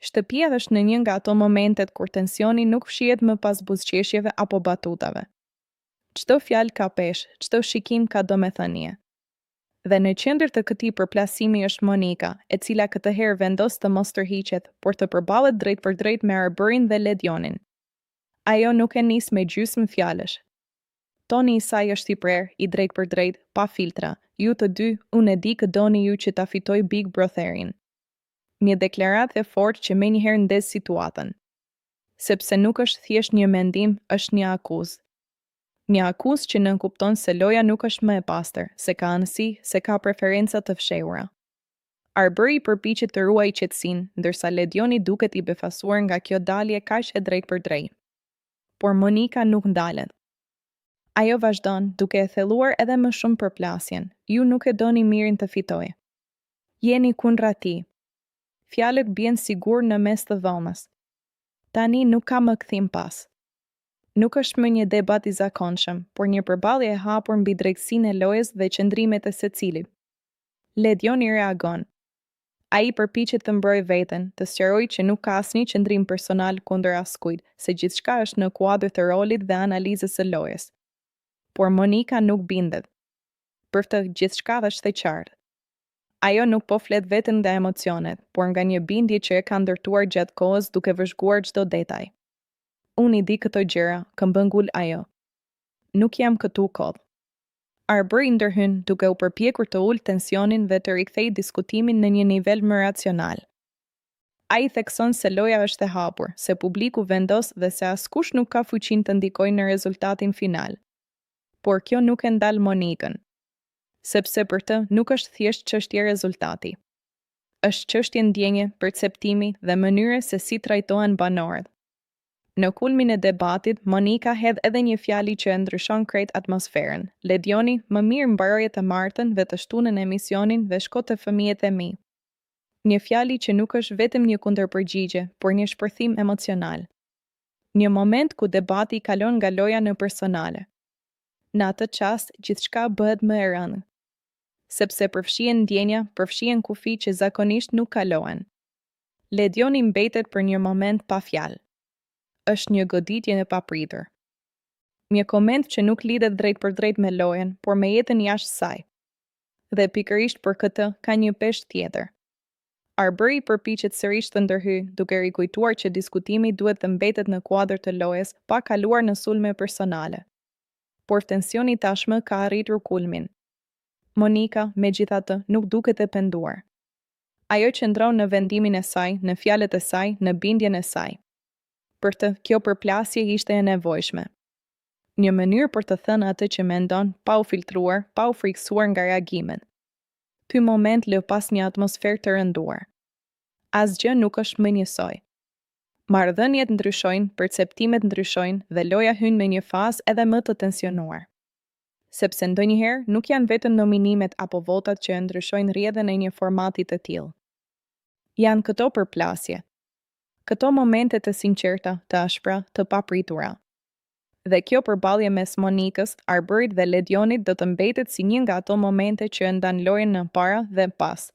Shtëpia është në një nga ato momentet kur tensioni nuk fshihet më pas buzëqeshjeve apo batutave. Çdo fjalë ka peshë, çdo shikim ka domethënie. Dhe në qendër të këtij përplasimi është Monika, e cila këtë herë vendos të mos tërhiqet, por të përballet drejt për drejt me Arbërin dhe Ledionin. Ajo nuk e nis me gjysmë fjalësh. Toni i saj është i prerë, i drejt për drejt, pa filtra. Ju të dy, unë e di që doni ju që ta fitoj Big Brotherin. Një deklaratë e fortë që menjëherë ndez situatën. Sepse nuk është thjesht një mendim, është një akuzë. Një akuzë që nënkupton se loja nuk është më e pastër, se ka anësi, se ka preferenca të fshehura. Arbëri përpiqet të ruajë qetësinë, ndërsa Ledioni duket i befasuar nga kjo dalje kaq e drejtë për drejtë. Por Monika nuk ndalet. Ajo vazhdon, duke e thelluar edhe më shumë përplasjen. Ju nuk e doni mirin të fitojë. Jeni kundra tij. Fjalët bien sigur në mes të dhomës. Tani nuk ka më kthim pas. Nuk është më një debat i zakonshëm, por një përballje e hapur mbi drejtësinë e lojës dhe qëndrimet e secilit. Ledioni reagon. Ai përpiqet të mbrojë veten, të sqarojë që nuk ka asnjë qëndrim personal kundër askujt, se gjithçka është në kuadër të rolit dhe analizës së lojës. Por Monika nuk bindet. Për të gjithçka është e qartë. Ajo nuk po flet vetëm nga emocionet, por nga një bindje që e ka ndërtuar gjatë kohës duke vëzhguar çdo detaj. Unë i di këto gjëra, këmbëngull ajo. Nuk jam këtu kodh. Arbëri ndërhyn duke u përpjekur të ulë tensionin dhe të rikthejë diskutimin në një nivel më racional. Ai thekson se loja është e hapur, se publiku vendos dhe se askush nuk ka fuqinë të ndikojë në rezultatin final. Por kjo nuk e ndal Monikën. Sepse për të nuk është thjesht çështje rezultati. Është çështje ndjenje, perceptimi dhe mënyre se si trajtohen banorët. Në kulmin e debatit, Monika hedh edhe një fjali që e ndryshon krejt atmosferën. Ledioni, më mirë mbaroje të martën dhe të shtunën e emisionin dhe shko të fëmijët e mi. Një fjali që nuk është vetëm një kundërpërgjigje, por një shpërthim emocional. Një moment ku debati kalon nga loja në personale. Në atë çast, gjithçka bëhet më e rëndë. Sepse përfshihen ndjenja, përfshihen kufi që zakonisht nuk kalohen. Ledioni mbetet për një moment pa fjalë. Është një goditje e papritur. Një koment që nuk lidhet drejt për drejt me lojën, por me jetën jashtë saj. Dhe pikërisht për këtë ka një peshë tjetër. Arbëri përpiqet sërish të ndërhyjë, duke rikujtuar që diskutimi duhet të mbetet në kuadër të lojës, pa kaluar në sulme personale. Por tensioni tashmë ka arritur kulmin. Monika, megjithatë, nuk duket e penduar. Ajo qëndron në vendimin e saj, në fjalët e saj, në bindjen e saj. Për të, kjo përplasje ishte e nevojshme. Një mënyrë për të thënë atë që mendon, pa u filtruar, pa u friksuar nga reagimet. Ky moment lë pas një atmosferë të rënduar. Asgjë nuk është më njësoj. Marrëdhëniet ndryshojnë, perceptimet ndryshojnë dhe loja hyn me një fazë edhe më të tensionuar. Sepse ndonjëherë nuk janë vetëm nominimet apo votat që ndryshojnë rrjedhën e një formati të tillë. Janë këto përplasje. Këto momente të sinqerta, të ashpra, të papritura. Dhe kjo përballje mes Monikës, Arbërit dhe Ledionit do të mbetet si një nga ato momente që ndan lojën në para dhe pas.